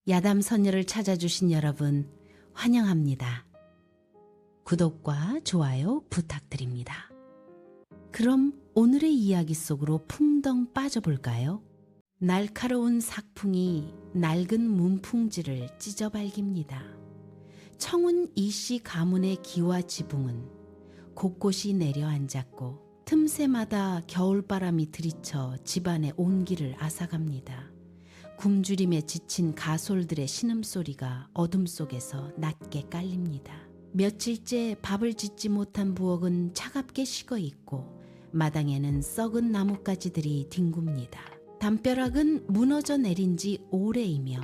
야담 선녀를 찾아주신 여러분 환영합니다. 구독과 좋아요 부탁드립니다. 그럼 오늘의 이야기 속으로 풍덩 빠져볼까요? 날카로운 삭풍이 낡은 문풍지를 찢어발깁니다. 청운 이씨 가문의 기와 지붕은 곳곳이 내려앉았고 틈새마다 겨울바람이 들이쳐 집안의 온기를 앗아갑니다. 굶주림에 지친 가솔들의 신음소리가 어둠 속에서 낮게 깔립니다. 며칠째 밥을 짓지 못한 부엌은 차갑게 식어있고 마당에는 썩은 나뭇가지들이 뒹굽니다. 담벼락은 무너져 내린 지 오래이며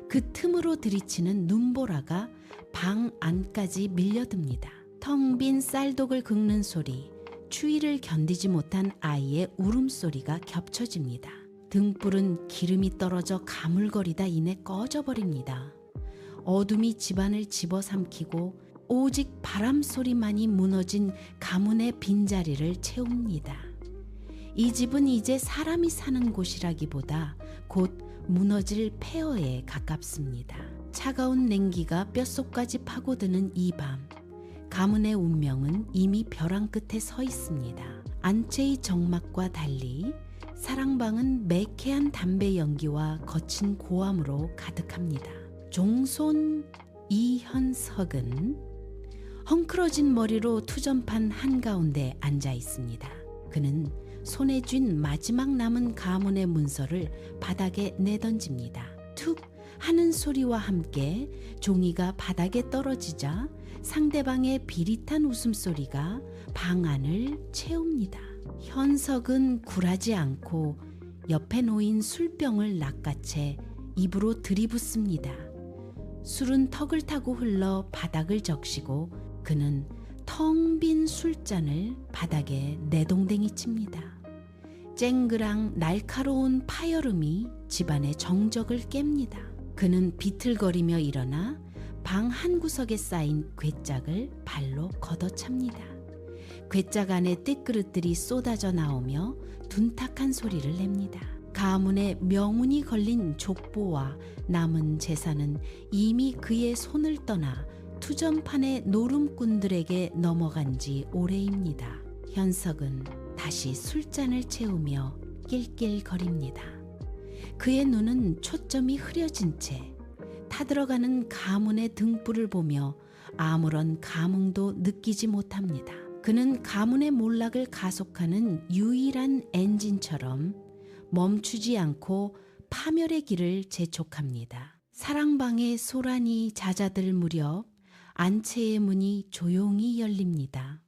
그 틈으로 들이치는 눈보라가 방 안까지 밀려듭니다. 텅 빈 쌀독을 긁는 소리, 추위를 견디지 못한 아이의 울음소리가 겹쳐집니다. 등불은 기름이 떨어져 가물거리다 이내 꺼져버립니다. 어둠이 집안을 집어삼키고 오직 바람 소리만이 무너진 가문의 빈자리를 채웁니다. 이 집은 이제 사람이 사는 곳이라기보다 곧 무너질 폐허에 가깝습니다. 차가운 냉기가 뼛속까지 파고드는 이 밤, 가문의 운명은 이미 벼랑 끝에 서 있습니다. 안채의 정막과 달리 사랑방은 매캐한 담배 연기와 거친 고함으로 가득합니다. 종손 이현석은 헝클어진 머리로 투전판 한가운데 앉아 있습니다. 그는 손에 쥔 마지막 남은 가문의 문서를 바닥에 내던집니다. 툭 하는 소리와 함께 종이가 바닥에 떨어지자 상대방의 비릿한 웃음소리가 방 안을 채웁니다. 현석은 굴하지 않고 옆에 놓인 술병을 낚아채 입으로 들이붓습니다. 술은 턱을 타고 흘러 바닥을 적시고 그는 텅 빈 술잔을 바닥에 내동댕이 칩니다. 쨍그랑 날카로운 파열음이 집안의 정적을 깹니다. 그는 비틀거리며 일어나 방 한구석에 쌓인 괴짝을 발로 걷어찹니다. 괴짝 안에 떼그릇들이 쏟아져 나오며 둔탁한 소리를 냅니다. 가문의 명운이 걸린 족보와 남은 재산은 이미 그의 손을 떠나 투전판의 노름꾼들에게 넘어간 지 오래입니다. 현석은 다시 술잔을 채우며 낄낄거립니다. 그의 눈은 초점이 흐려진 채 타들어가는 가문의 등불을 보며 아무런 감흥도 느끼지 못합니다. 그는 가문의 몰락을 가속하는 유일한 엔진처럼 멈추지 않고 파멸의 길을 재촉합니다. 사랑방의 소란이 잦아들 무렵 안채의 문이 조용히 열립니다.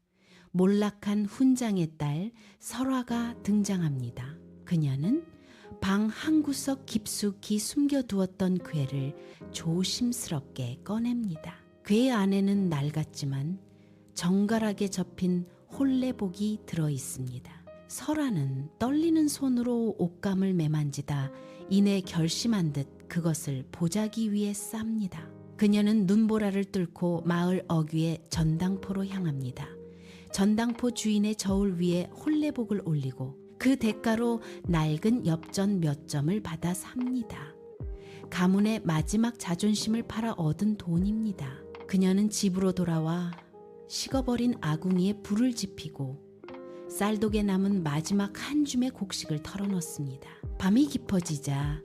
몰락한 훈장의 딸 설화가 등장합니다. 그녀는 방 한구석 깊숙이 숨겨두었던 괴를 조심스럽게 꺼냅니다. 괴 안에는 낡았지만 정갈하게 접힌 홀레복이 들어있습니다. 설화는 떨리는 손으로 옷감을 매만지다 이내 결심한 듯 그것을 보자기 위해 쌉니다. 그녀는 눈보라를 뚫고 마을 어귀의 전당포로 향합니다. 전당포 주인의 저울 위에 홀레복을 올리고 그 대가로 낡은 엽전 몇 점을 받아 삽니다. 가문의 마지막 자존심을 팔아 얻은 돈입니다. 그녀는 집으로 돌아와 식어버린 아궁이에 불을 지피고 쌀독에 남은 마지막 한 줌의 곡식을 털어넣습니다. 밤이 깊어지자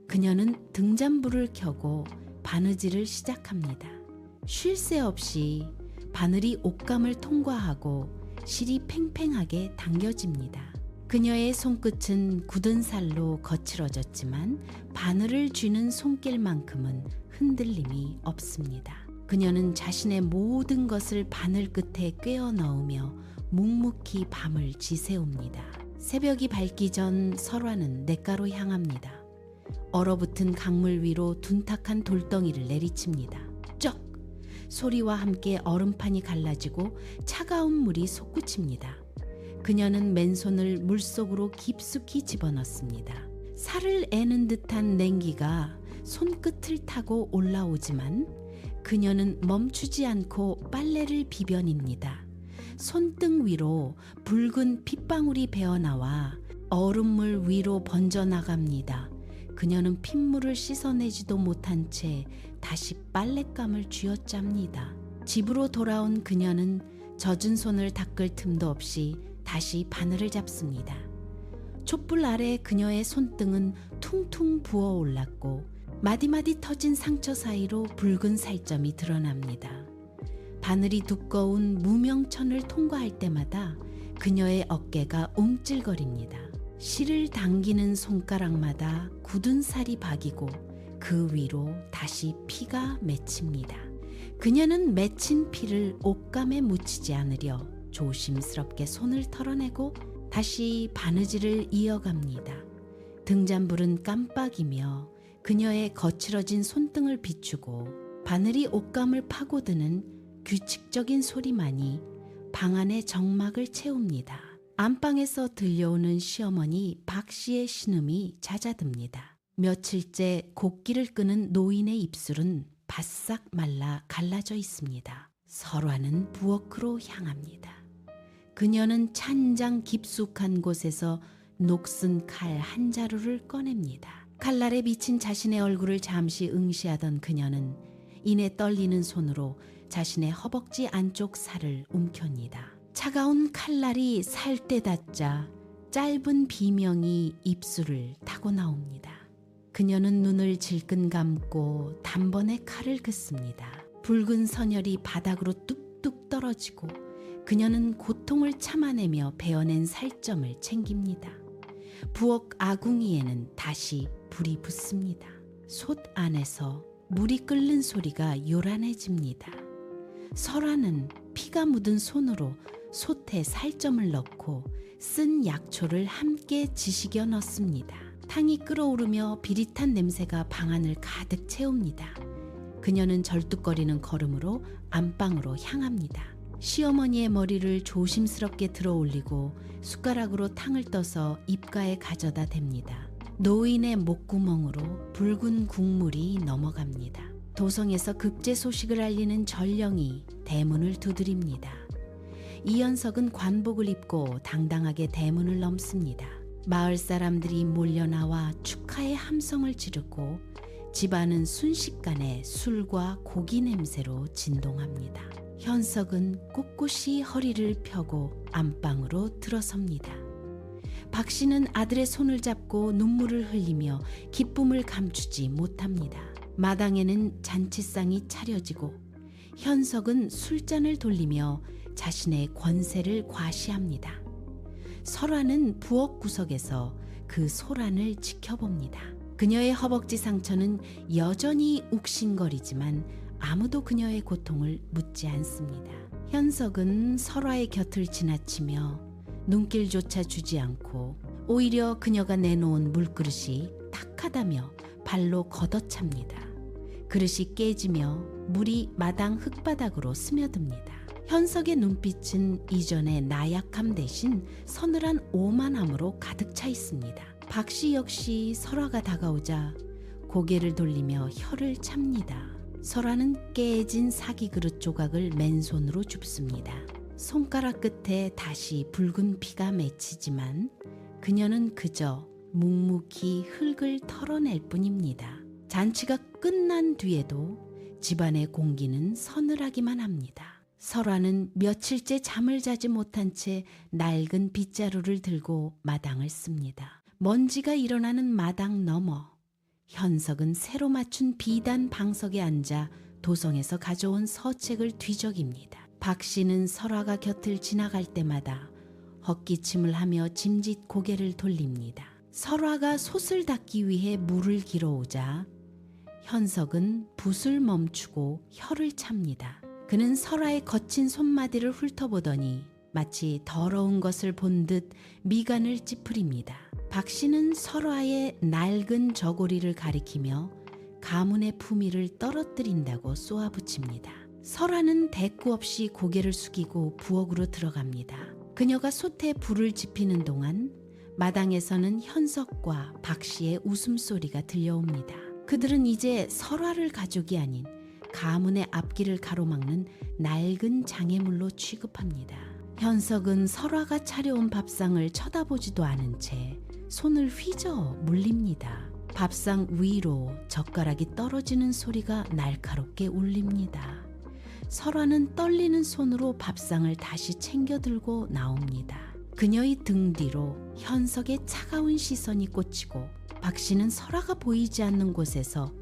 그녀는 등잔불을 켜고 바느질을 시작합니다. 쉴 새 없이 바늘이 옷감을 통과하고 실이 팽팽하게 당겨집니다. 그녀의 손끝은 굳은 살로 거칠어졌지만 바늘을 쥐는 손길만큼은 흔들림이 없습니다. 그녀는 자신의 모든 것을 바늘 끝에 꿰어 넣으며 묵묵히 밤을 지새웁니다. 새벽이 밝기 전 설화는 냇가로 향합니다. 얼어붙은 강물 위로 둔탁한 돌덩이를 내리칩니다. 쩍! 소리와 함께 얼음판이 갈라지고 차가운 물이 솟구칩니다. 그녀는 맨손을 물속으로 깊숙이 집어넣습니다. 살을 애는 듯한 냉기가 손끝을 타고 올라오지만 그녀는 멈추지 않고 빨래를 비벼냅니다. 손등 위로 붉은 핏방울이 배어나와 얼음물 위로 번져나갑니다. 그녀는 핏물을 씻어내지도 못한 채 다시 빨랫감을 쥐어짭니다. 집으로 돌아온 그녀는 젖은 손을 닦을 틈도 없이 다시 바늘을 잡습니다. 촛불 아래 그녀의 손등은 퉁퉁 부어올랐고 마디마디 터진 상처 사이로 붉은 살점이 드러납니다. 바늘이 두꺼운 무명천을 통과할 때마다 그녀의 어깨가 움찔거립니다. 실을 당기는 손가락마다 굳은 살이 박이고 그 위로 다시 피가 맺힙니다. 그녀는 맺힌 피를 옷감에 묻히지 않으려 조심스럽게 손을 털어내고 다시 바느질을 이어갑니다. 등잔불은 깜빡이며 그녀의 거칠어진 손등을 비추고 바늘이 옷감을 파고드는 규칙적인 소리만이 방 안의 정막을 채웁니다. 안방에서 들려오는 시어머니 박 씨의 신음이 잦아듭니다. 며칠째 곡기를 끄는 노인의 입술은 바싹 말라 갈라져 있습니다. 설화는 부엌으로 향합니다. 그녀는 찬장 깊숙한 곳에서 녹슨 칼 한 자루를 꺼냅니다. 칼날에 비친 자신의 얼굴을 잠시 응시하던 그녀는 이내 떨리는 손으로 자신의 허벅지 안쪽 살을 움켜니다. 차가운 칼날이 살때 닿자 짧은 비명이 입술을 타고 나옵니다. 그녀는 눈을 질끈 감고 단번에 칼을 긋습니다. 붉은 선혈이 바닥으로 뚝뚝 떨어지고 그녀는 고통을 참아내며 베어낸 살점을 챙깁니다. 부엌 아궁이에는 다시 불이 붙습니다. 솥 안에서 물이 끓는 소리가 요란해집니다. 설화는 피가 묻은 손으로 솥에 살점을 넣고 쓴 약초를 함께 지식여 넣습니다. 탕이 끓어오르며 비릿한 냄새가 방안을 가득 채웁니다. 그녀는 절뚝거리는 걸음으로 안방으로 향합니다. 시어머니의 머리를 조심스럽게 들어 올리고 숟가락으로 탕을 떠서 입가에 가져다 댑니다. 노인의 목구멍으로 붉은 국물이 넘어갑니다. 도성에서 급제 소식을 알리는 전령이 대문을 두드립니다. 이연석은 관복을 입고 당당하게 대문을 넘습니다. 마을 사람들이 몰려나와 축하의 함성을 지르고 집안은 순식간에 술과 고기 냄새로 진동합니다. 현석은 꿋꿋이 허리를 펴고 안방으로 들어섭니다. 박 씨는 아들의 손을 잡고 눈물을 흘리며 기쁨을 감추지 못합니다. 마당에는 잔치상이 차려지고 현석은 술잔을 돌리며 자신의 권세를 과시합니다. 설화는 부엌 구석에서 그 소란을 지켜봅니다. 그녀의 허벅지 상처는 여전히 욱신거리지만 아무도 그녀의 고통을 묻지 않습니다. 현석은 설화의 곁을 지나치며 눈길조차 주지 않고 오히려 그녀가 내놓은 물그릇이 탁하다며 발로 걷어찹니다. 그릇이 깨지며 물이 마당 흙바닥으로 스며듭니다. 현석의 눈빛은 이전의 나약함 대신 서늘한 오만함으로 가득 차 있습니다. 박 씨 역시 설화가 다가오자 고개를 돌리며 혀를 찹니다. 설화는 깨진 사기 그릇 조각을 맨손으로 줍습니다. 손가락 끝에 다시 붉은 피가 맺히지만 그녀는 그저 묵묵히 흙을 털어낼 뿐입니다. 잔치가 끝난 뒤에도 집안의 공기는 서늘하기만 합니다. 설화는 며칠째 잠을 자지 못한 채 낡은 빗자루를 들고 마당을 씁니다. 먼지가 일어나는 마당 너머 현석은 새로 맞춘 비단 방석에 앉아 도성에서 가져온 서책을 뒤적입니다. 박 씨는 설화가 곁을 지나갈 때마다 헛기침을 하며 짐짓 고개를 돌립니다. 설화가 솥을 닦기 위해 물을 길어오자 현석은 붓을 멈추고 혀를 찹니다. 그는 설화의 거친 손마디를 훑어보더니 마치 더러운 것을 본 듯 미간을 찌푸립니다. 박 씨는 설화의 낡은 저고리를 가리키며 가문의 품위를 떨어뜨린다고 쏘아붙입니다. 설화는 대꾸 없이 고개를 숙이고 부엌으로 들어갑니다. 그녀가 솥에 불을 지피는 동안 마당에서는 현석과 박 씨의 웃음소리가 들려옵니다. 그들은 이제 설화를 가족이 아닌 가문의 앞길을 가로막는 낡은 장애물로 취급합니다. 현석은 설화가 차려온 밥상을 쳐다보지도 않은 채 손을 휘저어 물립니다. 밥상 위로 젓가락이 떨어지는 소리가 날카롭게 울립니다. 설화는 떨리는 손으로 밥상을 다시 챙겨 들고 나옵니다. 그녀의 등 뒤로 현석의 차가운 시선이 꽂히고 박씨는 설화가 보이지 않는 곳에서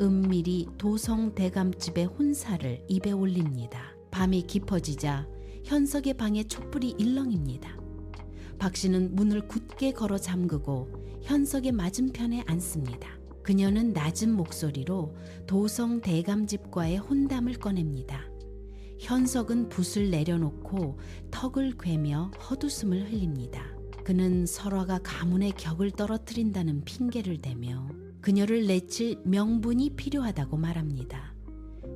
은밀히 도성 대감집의 혼사를 입에 올립니다. 밤이 깊어지자 현석의 방에 촛불이 일렁입니다. 박씨는 문을 굳게 걸어 잠그고 현석의 맞은편에 앉습니다. 그녀는 낮은 목소리로 도성 대감집과의 혼담을 꺼냅니다. 현석은 붓을 내려놓고 턱을 괴며 헛웃음을 흘립니다. 그는 설화가 가문의 격을 떨어뜨린다는 핑계를 대며 그녀를 내칠 명분이 필요하다고 말합니다.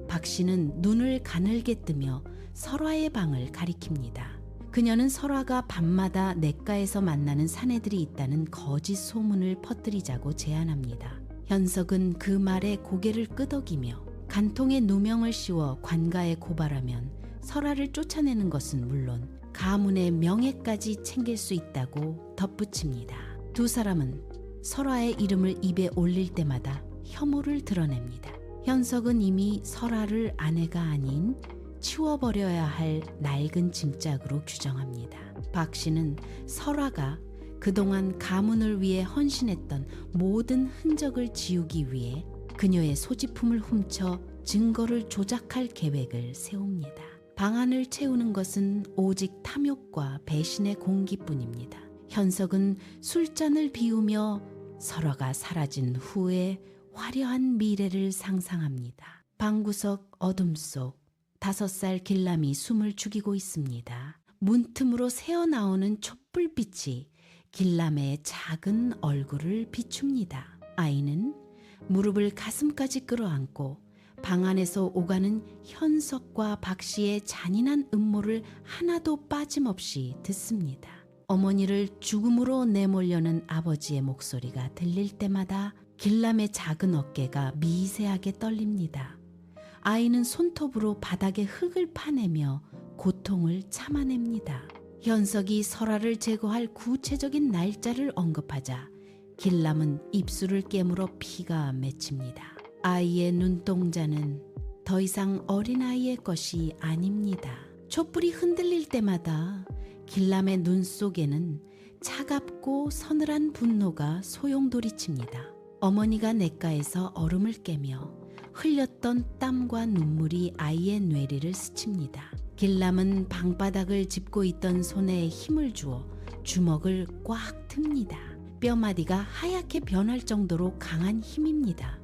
박씨는 눈을 가늘게 뜨며 설화의 방을 가리킵니다. 그녀는 설화가 밤마다 냇가에서 만나는 사내들이 있다는 거짓 소문을 퍼뜨리자고 제안합니다. 현석은 그 말에 고개를 끄덕이며 간통에 누명을 씌워 관가에 고발하면 설화를 쫓아내는 것은 물론 가문의 명예까지 챙길 수 있다고 덧붙입니다. 두 사람은 설화의 이름을 입에 올릴 때마다 혐오를 드러냅니다. 현석은 이미 설화를 아내가 아닌 치워버려야 할 낡은 짐짝으로 규정합니다. 박씨는 설화가 그동안 가문을 위해 헌신했던 모든 흔적을 지우기 위해 그녀의 소지품을 훔쳐 증거를 조작할 계획을 세웁니다. 방안을 채우는 것은 오직 탐욕과 배신의 공기뿐입니다. 현석은 술잔을 비우며 설화가 사라진 후에 화려한 미래를 상상합니다. 방구석 어둠 속 5살 길람이 숨을 죽이고 있습니다. 문틈으로 새어나오는 촛불빛이 길람의 작은 얼굴을 비춥니다. 아이는 무릎을 가슴까지 끌어안고 방 안에서 오가는 현석과 박씨의 잔인한 음모를 하나도 빠짐없이 듣습니다. 어머니를 죽음으로 내몰려는 아버지의 목소리가 들릴 때마다 길람의 작은 어깨가 미세하게 떨립니다. 아이는 손톱으로 바닥에 흙을 파내며 고통을 참아냅니다. 현석이 설화를 제거할 구체적인 날짜를 언급하자 길람은 입술을 깨물어 피가 맺힙니다. 아이의 눈동자는 더 이상 어린아이의 것이 아닙니다. 촛불이 흔들릴 때마다 길람의 눈 속에는 차갑고 서늘한 분노가 소용돌이칩니다. 어머니가 냇가에서 얼음을 깨며 흘렸던 땀과 눈물이 아이의 뇌리를 스칩니다. 길람은 방바닥을 짚고 있던 손에 힘을 주어 주먹을 꽉 틉니다. 뼈마디가 하얗게 변할 정도로 강한 힘입니다.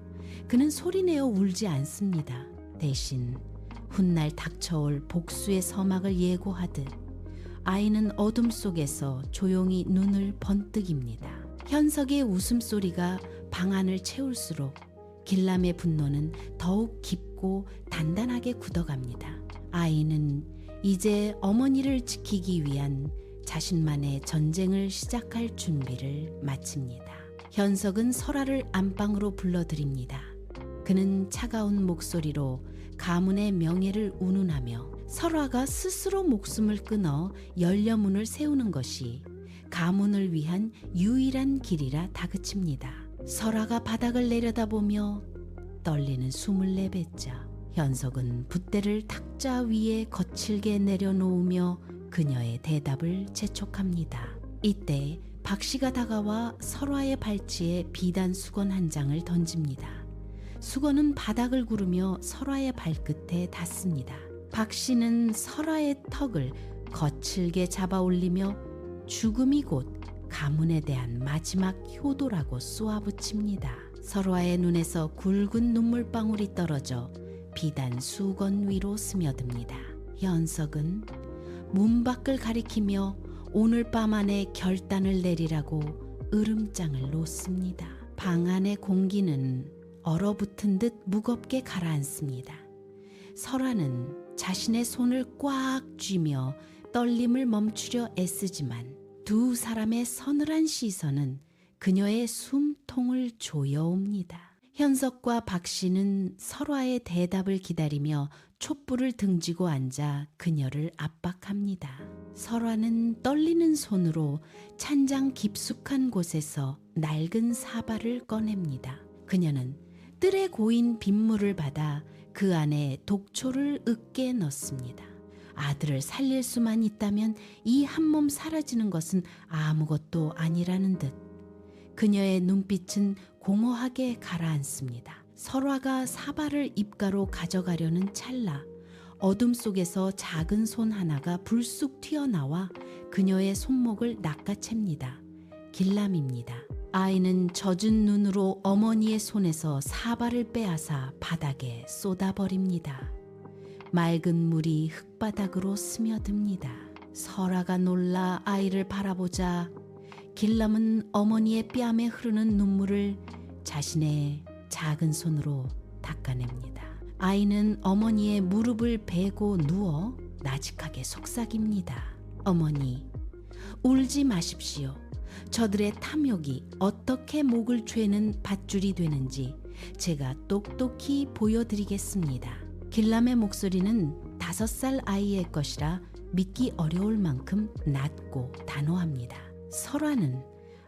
그는 소리내어 울지 않습니다. 대신 훗날 닥쳐올 복수의 서막을 예고하듯 아이는 어둠 속에서 조용히 눈을 번뜩입니다. 현석의 웃음소리가 방 안을 채울수록 길람의 분노는 더욱 깊고 단단하게 굳어갑니다. 아이는 이제 어머니를 지키기 위한 자신만의 전쟁을 시작할 준비를 마칩니다. 현석은 설화를 안방으로 불러들입니다. 그는 차가운 목소리로 가문의 명예를 운운하며 설화가 스스로 목숨을 끊어 연려문을 세우는 것이 가문을 위한 유일한 길이라 다그칩니다. 설화가 바닥을 내려다보며 떨리는 숨을 내뱉자 현석은 붓대를 탁자 위에 거칠게 내려놓으며 그녀의 대답을 재촉합니다. 이때 박씨가 다가와 설화의 발치에 비단 수건 한 장을 던집니다. 수건은 바닥을 구르며 설화의 발끝에 닿습니다. 박씨는 설화의 턱을 거칠게 잡아 올리며 죽음이 곧 가문에 대한 마지막 효도라고 쏘아붙입니다. 설화의 눈에서 굵은 눈물방울이 떨어져 비단 수건 위로 스며듭니다. 현석은 문 밖을 가리키며 오늘 밤 안에 결단을 내리라고 으름장을 놓습니다. 방 안의 공기는 얼어붙은 듯 무겁게 가라앉습니다. 설화는 자신의 손을 꽉 쥐며 떨림을 멈추려 애쓰지만 두 사람의 서늘한 시선은 그녀의 숨통을 조여옵니다. 현석과 박씨는 설화의 대답을 기다리며 촛불을 등지고 앉아 그녀를 압박합니다. 설화는 떨리는 손으로 찬장 깊숙한 곳에서 낡은 사발을 꺼냅니다. 그녀는 뜰에 고인 빗물을 받아 그 안에 독초를 으깨 넣습니다. 아들을 살릴 수만 있다면 이 한 몸 사라지는 것은 아무것도 아니라는 듯 그녀의 눈빛은 공허하게 가라앉습니다. 설화가 사발을 입가로 가져가려는 찰나 어둠 속에서 작은 손 하나가 불쑥 튀어나와 그녀의 손목을 낚아챕니다. 길람입니다. 아이는 젖은 눈으로 어머니의 손에서 사발을 빼앗아 바닥에 쏟아버립니다. 맑은 물이 흙바닥으로 스며듭니다. 설화가 놀라 아이를 바라보자 길람은 어머니의 뺨에 흐르는 눈물을 자신의 작은 손으로 닦아냅니다. 아이는 어머니의 무릎을 베고 누워 나직하게 속삭입니다. 어머니, 울지 마십시오. 저들의 탐욕이 어떻게 목을 죄는 밧줄이 되는지 제가 똑똑히 보여드리겠습니다. 길람의 목소리는 5살 아이의 것이라 믿기 어려울 만큼 낮고 단호합니다. 설화는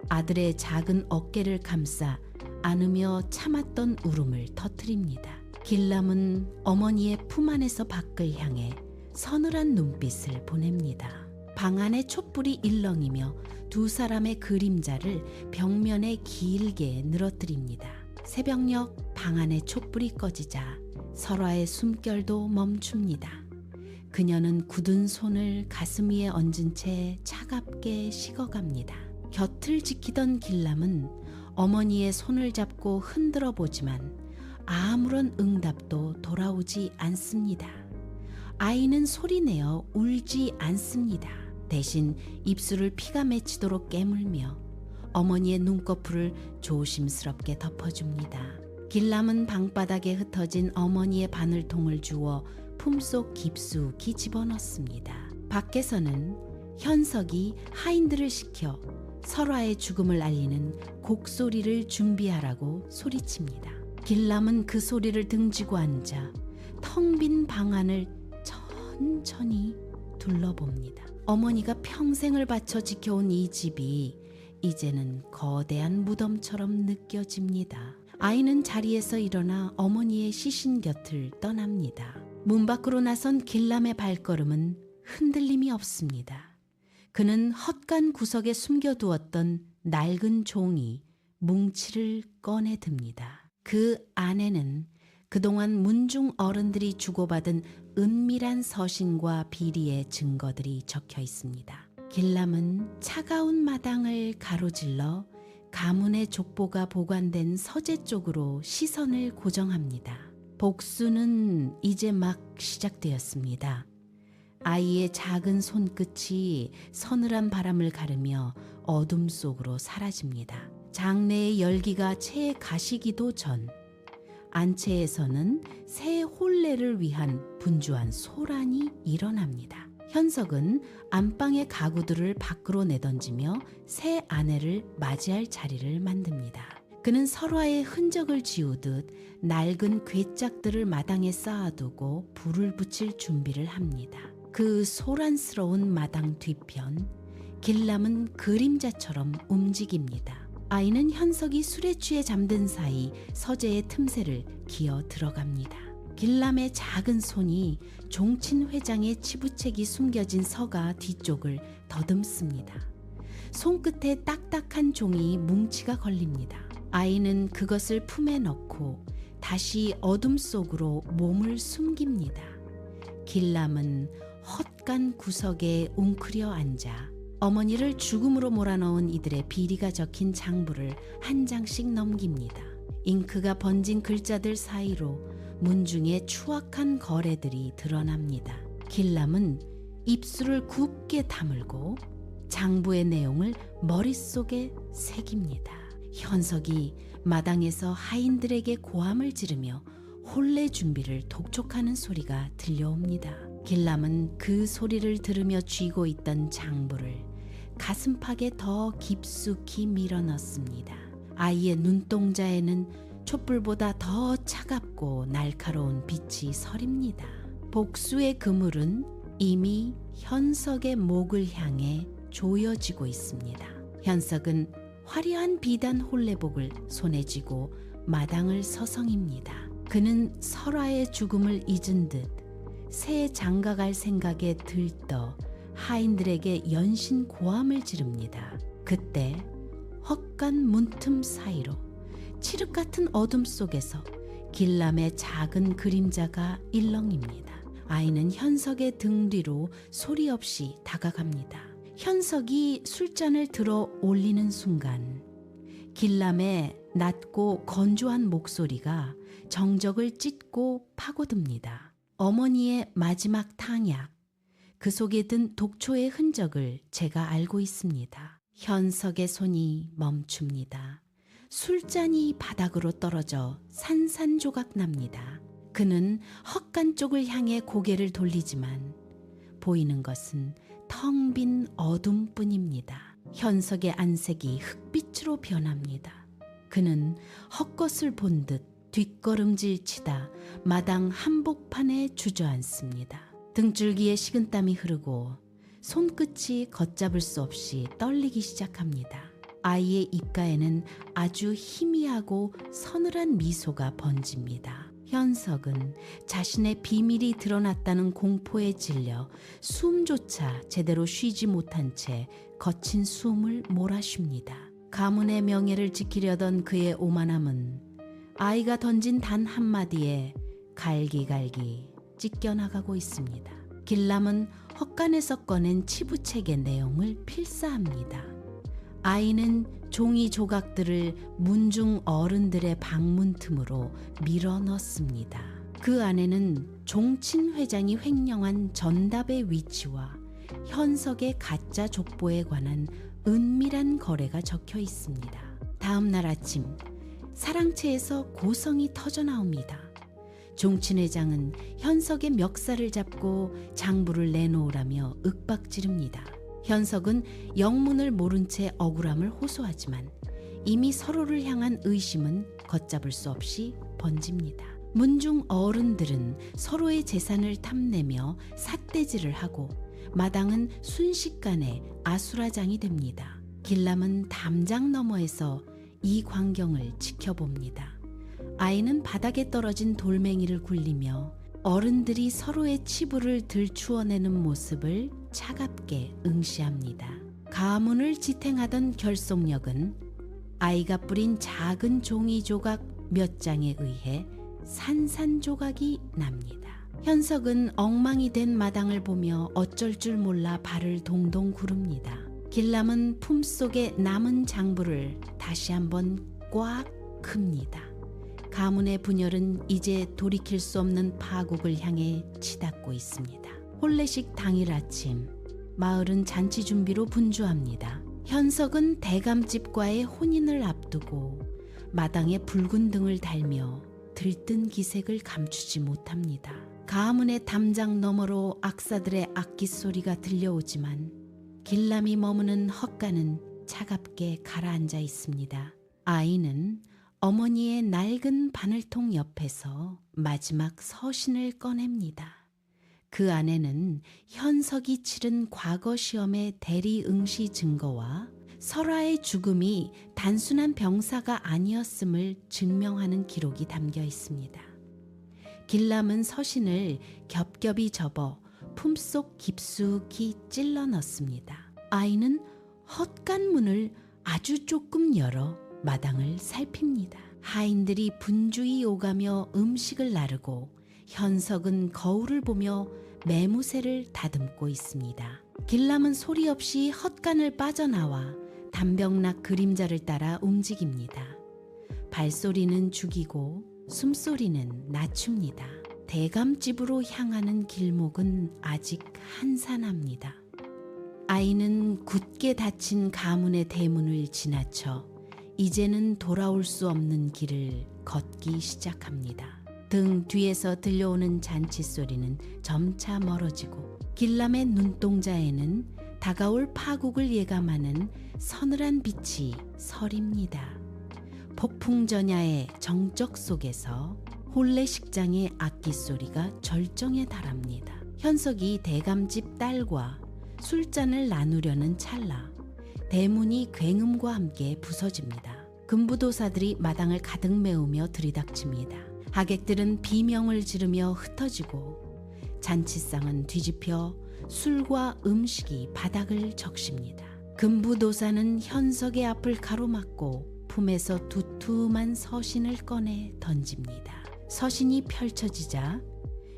아들의 작은 어깨를 감싸 안으며 참았던 울음을 터뜨립니다. 길람은 어머니의 품 안에서 밖을 향해 서늘한 눈빛을 보냅니다. 방 안의 촛불이 일렁이며 두 사람의 그림자를 벽면에 길게 늘어뜨립니다. 새벽녘 방 안의 촛불이 꺼지자 설화의 숨결도 멈춥니다. 그녀는 굳은 손을 가슴 위에 얹은 채 차갑게 식어갑니다. 곁을 지키던 길람은 어머니의 손을 잡고 흔들어 보지만 아무런 응답도 돌아오지 않습니다. 아이는 소리내어 울지 않습니다. 대신 입술을 피가 맺히도록 깨물며 어머니의 눈꺼풀을 조심스럽게 덮어줍니다. 길람은 방바닥에 흩어진 어머니의 바늘통을 주워 품속 깊숙이 집어넣습니다. 밖에서는 현석이 하인들을 시켜 설화의 죽음을 알리는 곡소리를 준비하라고 소리칩니다. 길람은 그 소리를 등지고 앉아 텅 빈 방 안을 천천히 둘러봅니다. 어머니가 평생을 바쳐 지켜온 이 집이 이제는 거대한 무덤처럼 느껴집니다. 아이는 자리에서 일어나 어머니의 시신 곁을 떠납니다. 문 밖으로 나선 길람의 발걸음은 흔들림이 없습니다. 그는 헛간 구석에 숨겨두었던 낡은 종이 뭉치를 꺼내 듭니다. 그 안에는 그동안 문중 어른들이 주고받은 은밀한 서신과 비리의 증거들이 적혀 있습니다. 길람은 차가운 마당을 가로질러 가문의 족보가 보관된 서재 쪽으로 시선을 고정합니다. 복수는 이제 막 시작되었습니다. 아이의 작은 손끝이 서늘한 바람을 가르며 어둠 속으로 사라집니다. 장내의 열기가 채에 가시기도 전 안채에서는 새 혼례를 위한 분주한 소란이 일어납니다. 현석은 안방의 가구들을 밖으로 내던지며 새 아내를 맞이할 자리를 만듭니다. 그는 설화의 흔적을 지우듯 낡은 괴짝들을 마당에 쌓아두고 불을 붙일 준비를 합니다. 그 소란스러운 마당 뒤편, 길람은 그림자처럼 움직입니다. 아이는 현석이 술에 취해 잠든 사이 서재의 틈새를 기어 들어갑니다. 길람의 작은 손이 종친 회장의 치부책이 숨겨진 서가 뒤쪽을 더듬습니다. 손끝에 딱딱한 종이 뭉치가 걸립니다. 아이는 그것을 품에 넣고 다시 어둠 속으로 몸을 숨깁니다. 길람은 헛간 구석에 웅크려 앉아 어머니를 죽음으로 몰아넣은 이들의 비리가 적힌 장부를 한 장씩 넘깁니다. 잉크가 번진 글자들 사이로 문중의 추악한 거래들이 드러납니다. 길람은 입술을 굽게 다물고 장부의 내용을 머릿속에 새깁니다. 현석이 마당에서 하인들에게 고함을 지르며 혼례 준비를 독촉하는 소리가 들려옵니다. 길람은 그 소리를 들으며 쥐고 있던 장부를 가슴팍에 더 깊숙이 밀어넣습니다. 아이의 눈동자에는 촛불보다 더 차갑고 날카로운 빛이 설입니다. 복수의 그물은 이미 현석의 목을 향해 조여지고 있습니다. 현석은 화려한 비단 홀레복을 손에 쥐고 마당을 서성입니다. 그는 설화의 죽음을 잊은 듯 새 장가갈 생각에 들떠 하인들에게 연신 고함을 지릅니다. 그때 헛간 문틈 사이로 칠흑 같은 어둠 속에서 길람의 작은 그림자가 일렁입니다. 아이는 현석의 등 뒤로 소리 없이 다가갑니다. 현석이 술잔을 들어 올리는 순간 길람의 낮고 건조한 목소리가 정적을 찢고 파고듭니다. 어머니의 마지막 탕약, 그 속에 든 독초의 흔적을 제가 알고 있습니다. 현석의 손이 멈춥니다. 술잔이 바닥으로 떨어져 산산조각 납니다. 그는 헛간 쪽을 향해 고개를 돌리지만 보이는 것은 텅 빈 어둠뿐입니다. 현석의 안색이 흑빛으로 변합니다. 그는 헛것을 본 듯 뒷걸음질 치다 마당 한복판에 주저앉습니다. 등줄기에 식은땀이 흐르고 손끝이 걷잡을 수 없이 떨리기 시작합니다. 아이의 입가에는 아주 희미하고 서늘한 미소가 번집니다. 현석은 자신의 비밀이 드러났다는 공포에 질려 숨조차 제대로 쉬지 못한 채 거친 숨을 몰아쉽니다. 가문의 명예를 지키려던 그의 오만함은 아이가 던진 단 한마디에 갈기갈기 찢겨나가고 있습니다. 길람은 헛간에서 꺼낸 치부책의 내용을 필사합니다. 아이는 종이 조각들을 문중 어른들의 방문 틈으로 밀어 넣습니다. 그 안에는 종친 회장이 횡령한 전답의 위치와 현석의 가짜 족보에 관한 은밀한 거래가 적혀 있습니다. 다음 날 아침 사랑채에서 고성이 터져 나옵니다. 종친 회장은 현석의 멱살을 잡고 장부를 내놓으라며 윽박지릅니다. 현석은 영문을 모른 채 억울함을 호소하지만 이미 서로를 향한 의심은 걷잡을 수 없이 번집니다. 문중 어른들은 서로의 재산을 탐내며 삿대질을 하고 마당은 순식간에 아수라장이 됩니다. 길람은 담장 너머에서 이 광경을 지켜봅니다. 아이는 바닥에 떨어진 돌멩이를 굴리며 어른들이 서로의 치부를 들추어내는 모습을 차갑게 응시합니다. 가문을 지탱하던 결속력은 아이가 뿌린 작은 종이 조각 몇 장에 의해 산산조각이 납니다. 현석은 엉망이 된 마당을 보며 어쩔 줄 몰라 발을 동동 구릅니다. 길람은 품속에 남은 장부를 다시 한번 꽉 큽니다. 가문의 분열은 이제 돌이킬 수 없는 파국을 향해 치닫고 있습니다. 혼례식 당일 아침, 마을은 잔치 준비로 분주합니다. 현석은 대감집과의 혼인을 앞두고 마당에 붉은 등을 달며 들뜬 기색을 감추지 못합니다. 가문의 담장 너머로 악사들의 악기 소리가 들려오지만 길람이 머무는 헛간은 차갑게 가라앉아 있습니다. 아이는 어머니의 낡은 바늘통 옆에서 마지막 서신을 꺼냅니다. 그 안에는 현석이 치른 과거 시험의 대리 응시 증거와 설화의 죽음이 단순한 병사가 아니었음을 증명하는 기록이 담겨 있습니다. 길람은 서신을 겹겹이 접어 품속 깊숙이 찔러 넣습니다. 아이는 헛간 문을 아주 조금 열어 마당을 살핍니다. 하인들이 분주히 오가며 음식을 나르고 현석은 거울을 보며 매무새를 다듬고 있습니다. 길람은 소리 없이 헛간을 빠져나와 담병락 그림자를 따라 움직입니다. 발소리는 죽이고 숨소리는 낮춥니다. 대감집으로 향하는 길목은 아직 한산합니다. 아이는 굳게 닫힌 가문의 대문을 지나쳐 이제는 돌아올 수 없는 길을 걷기 시작합니다. 등 뒤에서 들려오는 잔치 소리는 점차 멀어지고 길람의 눈동자에는 다가올 파국을 예감하는 서늘한 빛이 서립니다. 폭풍전야의 정적 속에서 혼례식장의 악기 소리가 절정에 달합니다. 현석이 대감집 딸과 술잔을 나누려는 찰나 대문이 굉음과 함께 부서집니다. 금부도사들이 마당을 가득 메우며 들이닥칩니다. 하객들은 비명을 지르며 흩어지고 잔치상은 뒤집혀 술과 음식이 바닥을 적십니다. 금부도사는 현석의 앞을 가로막고 품에서 두툼한 서신을 꺼내 던집니다. 서신이 펼쳐지자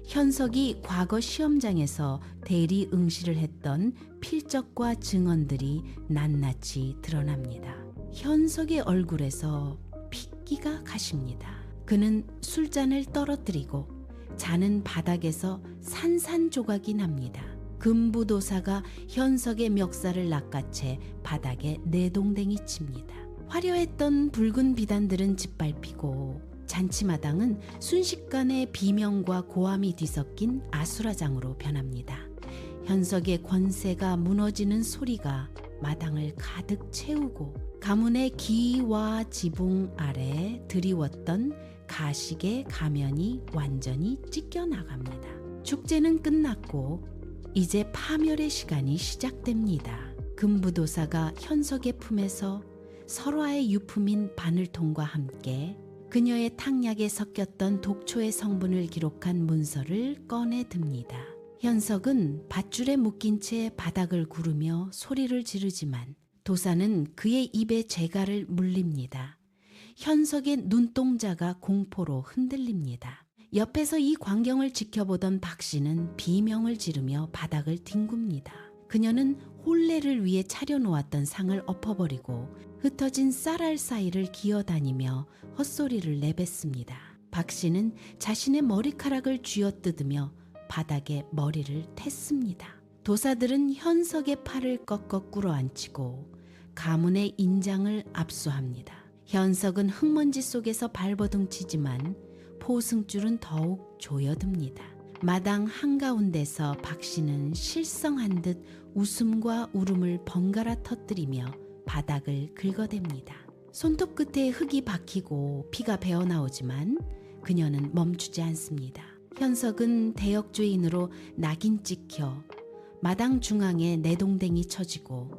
현석이 과거 시험장에서 대리 응시를 했던 필적과 증언들이 낱낱이 드러납니다. 현석의 얼굴에서 핏기가 가십니다. 그는 술잔을 떨어뜨리고 잔은 바닥에서 산산조각이 납니다. 금부도사가 현석의 멱살을 낚아채 바닥에 내동댕이 칩니다. 화려했던 붉은 비단들은 짓밟히고 잔치마당은 순식간에 비명과 고함이 뒤섞인 아수라장으로 변합니다. 현석의 권세가 무너지는 소리가 마당을 가득 채우고 가문의 기와 지붕 아래 드리웠던 가식의 가면이 완전히 찢겨나갑니다. 축제는 끝났고 이제 파멸의 시간이 시작됩니다. 금부도사가 현석의 품에서 설화의 유품인 바늘통과 함께 그녀의 탕약에 섞였던 독초의 성분을 기록한 문서를 꺼내 듭니다. 현석은 밧줄에 묶인 채 바닥을 구르며 소리를 지르지만 도사는 그의 입에 재갈을 물립니다. 현석의 눈동자가 공포로 흔들립니다. 옆에서 이 광경을 지켜보던 박씨는 비명을 지르며 바닥을 뒹굽니다. 그녀는 혼례를 위해 차려놓았던 상을 엎어버리고 흩어진 쌀알 사이를 기어다니며 헛소리를 내뱉습니다. 박씨는 자신의 머리카락을 쥐어뜯으며 바닥에 머리를 텄습니다. 도사들은 현석의 팔을 꺾어 꿇어앉히고 가문의 인장을 압수합니다. 현석은 흙먼지 속에서 발버둥치지만 포승줄은 더욱 조여듭니다. 마당 한가운데서 박씨는 실성한 듯 웃음과 울음을 번갈아 터뜨리며 바닥을 긁어댑니다. 손톱 끝에 흙이 박히고 피가 배어나오지만 그녀는 멈추지 않습니다. 현석은 대역죄인으로 낙인 찍혀 마당 중앙에 내동댕이 쳐지고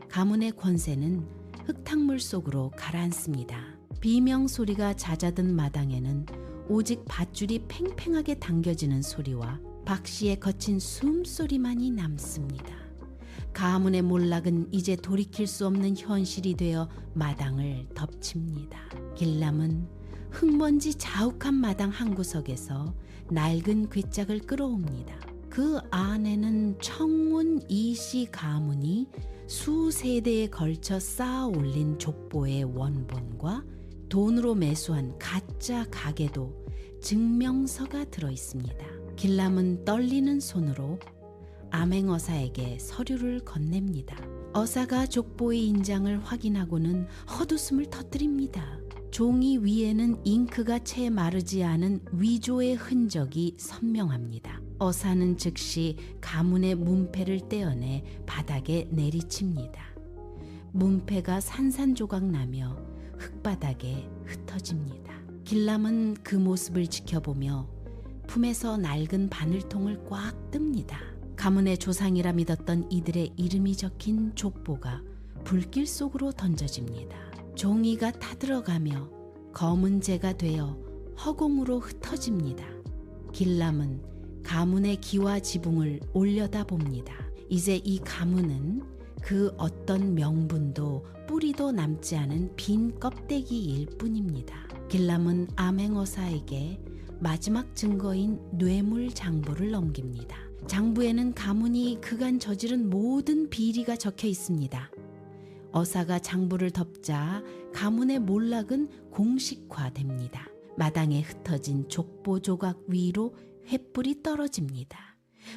가문의 권세는 흙탕물 속으로 가라앉습니다. 비명 소리가 잦아든 마당에는 오직 밧줄이 팽팽하게 당겨지는 소리와 박씨의 거친 숨소리만이 남습니다. 가문의 몰락은 이제 돌이킬 수 없는 현실이 되어 마당을 덮칩니다. 길람은 흙먼지 자욱한 마당 한 구석에서 낡은 괴짝을 끌어옵니다. 그 안에는 청문 이씨 가문이 수세대에 걸쳐 쌓아 올린 족보의 원본과 돈으로 매수한 가짜 가계도 증명서가 들어 있습니다. 길람은 떨리는 손으로 암행어사에게 서류를 건넵니다. 어사가 족보의 인장을 확인하고는 헛웃음을 터뜨립니다. 종이 위에는 잉크가 채 마르지 않은 위조의 흔적이 선명합니다. 어사는 즉시 가문의 문패를 떼어내 바닥에 내리칩니다. 문패가 산산조각 나며 흙바닥에 흩어집니다. 길람은 그 모습을 지켜보며 품에서 낡은 바늘통을 꽉 뜹니다. 가문의 조상이라 믿었던 이들의 이름이 적힌 족보가 불길 속으로 던져집니다. 종이가 타들어가며 검은 재가 되어 허공으로 흩어집니다. 길람은 가문의 기와 지붕을 올려다봅니다. 이제 이 가문은 그 어떤 명분도 뿌리도 남지 않은 빈 껍데기일 뿐입니다. 길람은 암행어사에게 마지막 증거인 뇌물 장부를 넘깁니다. 장부에는 가문이 그간 저지른 모든 비리가 적혀 있습니다. 어사가 장부를 덮자 가문의 몰락은 공식화됩니다. 마당에 흩어진 족보 조각 위로 횃불이 떨어집니다.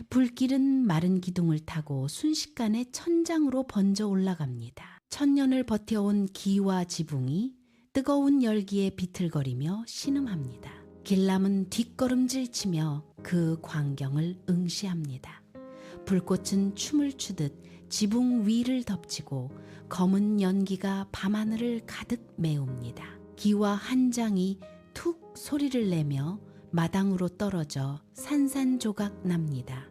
불길은 마른 기둥을 타고 순식간에 천장으로 번져 올라갑니다. 천년을 버텨온 기와 지붕이 뜨거운 열기에 비틀거리며 신음합니다. 길람은 뒷걸음질 치며 그 광경을 응시합니다. 불꽃은 춤을 추듯 지붕 위를 덮치고 검은 연기가 밤하늘을 가득 메웁니다. 기와 한 장이 툭 소리를 내며 마당으로 떨어져 산산조각 납니다.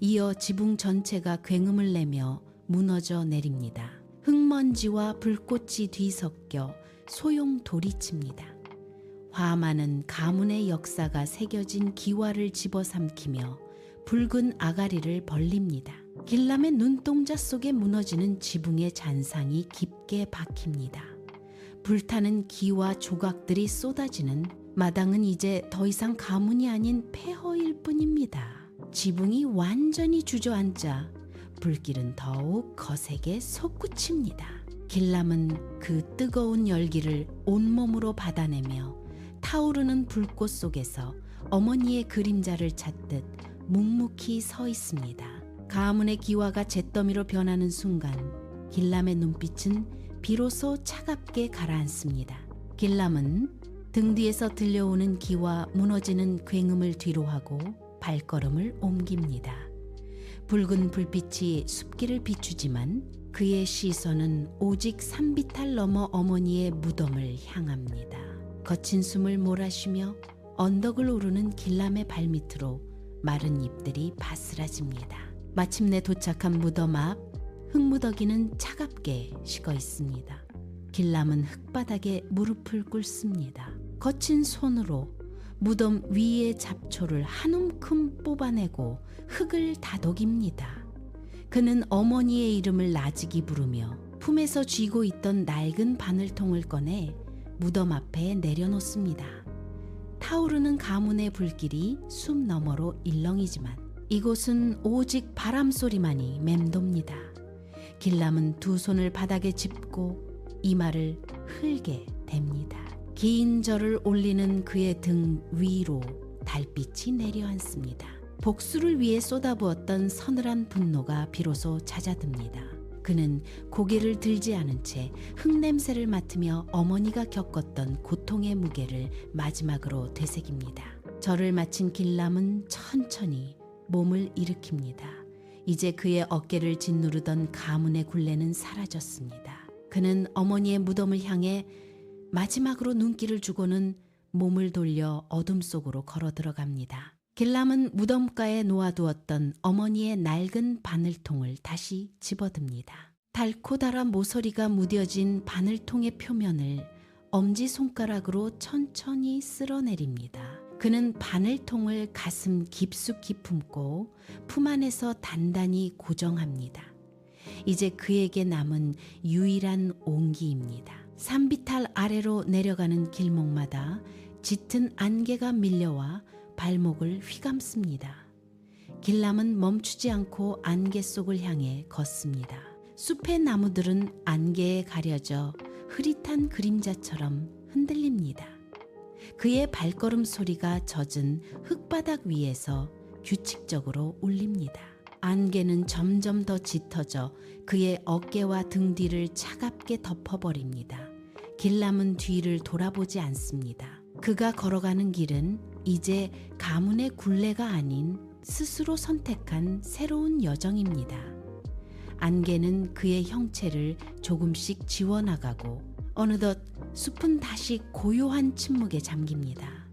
이어 지붕 전체가 굉음을 내며 무너져 내립니다. 흙먼지와 불꽃이 뒤섞여 소용돌이칩니다. 화마는 가문의 역사가 새겨진 기와를 집어삼키며 붉은 아가리를 벌립니다. 길람의 눈동자 속에 무너지는 지붕의 잔상이 깊게 박힙니다. 불타는 기와 조각들이 쏟아지는 마당은 이제 더 이상 가문이 아닌 폐허일 뿐입니다. 지붕이 완전히 주저앉자 불길은 더욱 거세게 솟구칩니다. 길람은 그 뜨거운 열기를 온몸으로 받아내며 타오르는 불꽃 속에서 어머니의 그림자를 찾듯 묵묵히 서 있습니다. 가문의 기와가 잿더미로 변하는 순간 길람의 눈빛은 비로소 차갑게 가라앉습니다. 길람은 등 뒤에서 들려오는 기와 무너지는 굉음을 뒤로하고 발걸음을 옮깁니다. 붉은 불빛이 숲길을 비추지만 그의 시선은 오직 산비탈 너머 어머니의 무덤을 향합니다. 거친 숨을 몰아쉬며 언덕을 오르는 길람의 발밑으로 마른 잎들이 바스라집니다. 마침내 도착한 무덤 앞 흙무더기는 차갑게 식어 있습니다. 길람은 흙바닥에 무릎을 꿇습니다. 거친 손으로 무덤 위의 잡초를 한 움큼 뽑아내고 흙을 다독입니다. 그는 어머니의 이름을 나직이 부르며 품에서 쥐고 있던 낡은 바늘통을 꺼내 무덤 앞에 내려놓습니다. 타오르는 가문의 불길이 숲 너머로 일렁이지만 이곳은 오직 바람 소리만이 맴돕니다. 길람은 두 손을 바닥에 짚고 이마를 흘게 댑니다. 긴 절을 올리는 그의 등 위로 달빛이 내려앉습니다. 복수를 위해 쏟아부었던 서늘한 분노가 비로소 잦아듭니다. 그는 고개를 들지 않은 채 흙냄새를 맡으며 어머니가 겪었던 고통의 무게를 마지막으로 되새깁니다. 절을 마친 길람은 천천히 몸을 일으킵니다. 이제 그의 어깨를 짓누르던 가문의 굴레는 사라졌습니다. 그는 어머니의 무덤을 향해 마지막으로 눈길을 주고는 몸을 돌려 어둠 속으로 걸어 들어갑니다. 길람은 무덤가에 놓아두었던 어머니의 낡은 바늘통을 다시 집어듭니다. 달고 달아 모서리가 무뎌진 바늘통의 표면을 엄지손가락으로 천천히 쓸어내립니다. 그는 바늘통을 가슴 깊숙이 품고 품 안에서 단단히 고정합니다. 이제 그에게 남은 유일한 온기입니다. 산비탈 아래로 내려가는 길목마다 짙은 안개가 밀려와 발목을 휘감습니다. 길람은 멈추지 않고 안개 속을 향해 걷습니다. 숲의 나무들은 안개에 가려져 흐릿한 그림자처럼 흔들립니다. 그의 발걸음 소리가 젖은 흙바닥 위에서 규칙적으로 울립니다. 안개는 점점 더 짙어져 그의 어깨와 등 뒤를 차갑게 덮어버립니다. 길람은 뒤를 돌아보지 않습니다. 그가 걸어가는 길은 이제 가문의 굴레가 아닌 스스로 선택한 새로운 여정입니다. 안개는 그의 형체를 조금씩 지워나가고 어느덧 숲은 다시 고요한 침묵에 잠깁니다.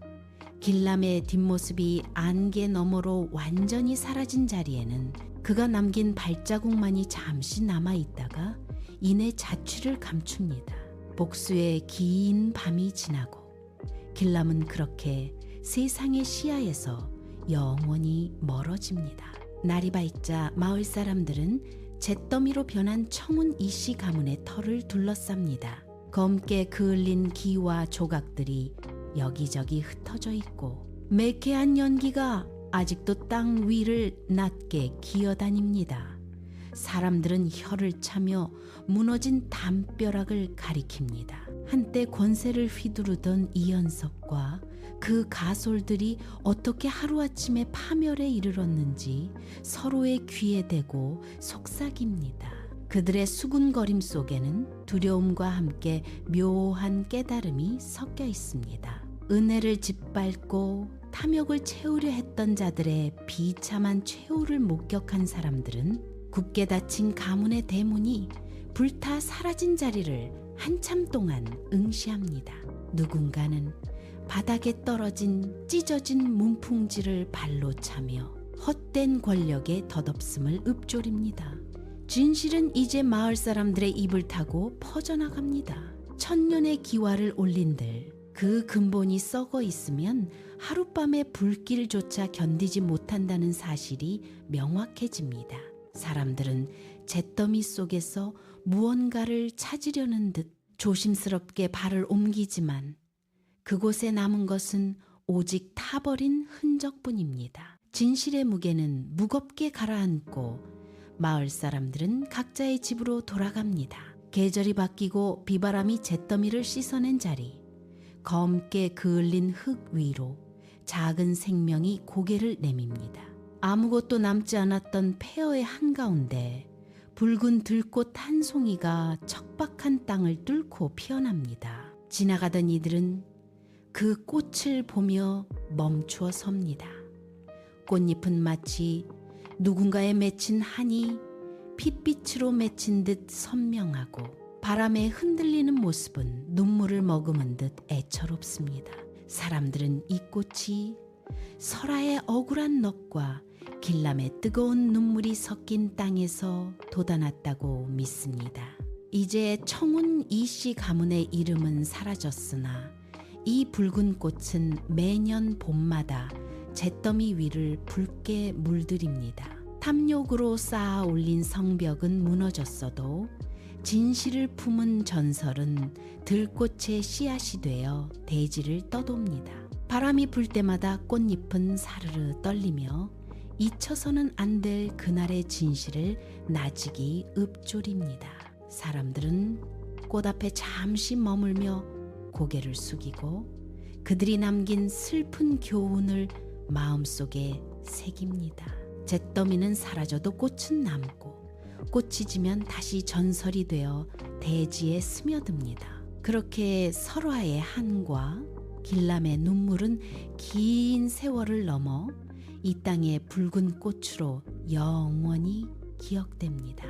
길람의 뒷모습이 안개 너머로 완전히 사라진 자리에는 그가 남긴 발자국만이 잠시 남아있다가 이내 자취를 감춥니다. 복수의 긴 밤이 지나고 길람은 그렇게 세상의 시야에서 영원히 멀어집니다. 날이 밝자 마을 사람들은 잿더미로 변한 청운 이씨 가문의 터를 둘러쌉니다. 검게 그을린 기와 조각들이 여기저기 흩어져 있고 매캐한 연기가 아직도 땅 위를 낮게 기어다닙니다. 사람들은 혀를 차며 무너진 담벼락을 가리킵니다. 한때 권세를 휘두르던 이연석과 그 가솔들이 어떻게 하루아침에 파멸에 이르렀는지 서로의 귀에 대고 속삭입니다. 그들의 수군거림 속에는 두려움과 함께 묘한 깨달음이 섞여 있습니다. 은혜를 짓밟고 탐욕을 채우려 했던 자들의 비참한 최후를 목격한 사람들은 굳게 닫힌 가문의 대문이 불타 사라진 자리를 한참 동안 응시합니다. 누군가는 바닥에 떨어진 찢어진 문풍지를 발로 차며 헛된 권력의 덧없음을 읊조립니다. 진실은 이제 마을 사람들의 입을 타고 퍼져나갑니다. 천년의 기와를 올린들 그 근본이 썩어 있으면 하룻밤의 불길조차 견디지 못한다는 사실이 명확해집니다. 사람들은 잿더미 속에서 무언가를 찾으려는 듯 조심스럽게 발을 옮기지만 그곳에 남은 것은 오직 타버린 흔적뿐입니다. 진실의 무게는 무겁게 가라앉고 마을 사람들은 각자의 집으로 돌아갑니다. 계절이 바뀌고 비바람이 잿더미를 씻어낸 자리, 검게 그을린 흙 위로 작은 생명이 고개를 내밉니다. 아무것도 남지 않았던 폐허의 한가운데 붉은 들꽃 한 송이가 척박한 땅을 뚫고 피어납니다. 지나가던 이들은 그 꽃을 보며 멈추어 섭니다. 꽃잎은 마치 누군가에 맺힌 한이 핏빛으로 맺힌 듯 선명하고 바람에 흔들리는 모습은 눈물을 머금은 듯 애처롭습니다. 사람들은 이 꽃이 설아의 억울한 넋과 길람의 뜨거운 눈물이 섞인 땅에서 돋아났다고 믿습니다. 이제 청운 이씨 가문의 이름은 사라졌으나 이 붉은 꽃은 매년 봄마다 잿더미 위를 붉게 물들입니다. 탐욕으로 쌓아 올린 성벽은 무너졌어도 진실을 품은 전설은 들꽃의 씨앗이 되어 대지를 떠돕니다. 바람이 불 때마다 꽃잎은 사르르 떨리며 잊혀서는 안 될 그날의 진실을 나직이 읊조립니다. 사람들은 꽃 앞에 잠시 머물며 고개를 숙이고 그들이 남긴 슬픈 교훈을 마음속에 새깁니다. 잿더미는 사라져도 꽃은 남고 꽃이 지면 다시 전설이 되어 대지에 스며듭니다. 그렇게 설화의 한과 길람의 눈물은 긴 세월을 넘어 이 땅의 붉은 꽃으로 영원히 기억됩니다.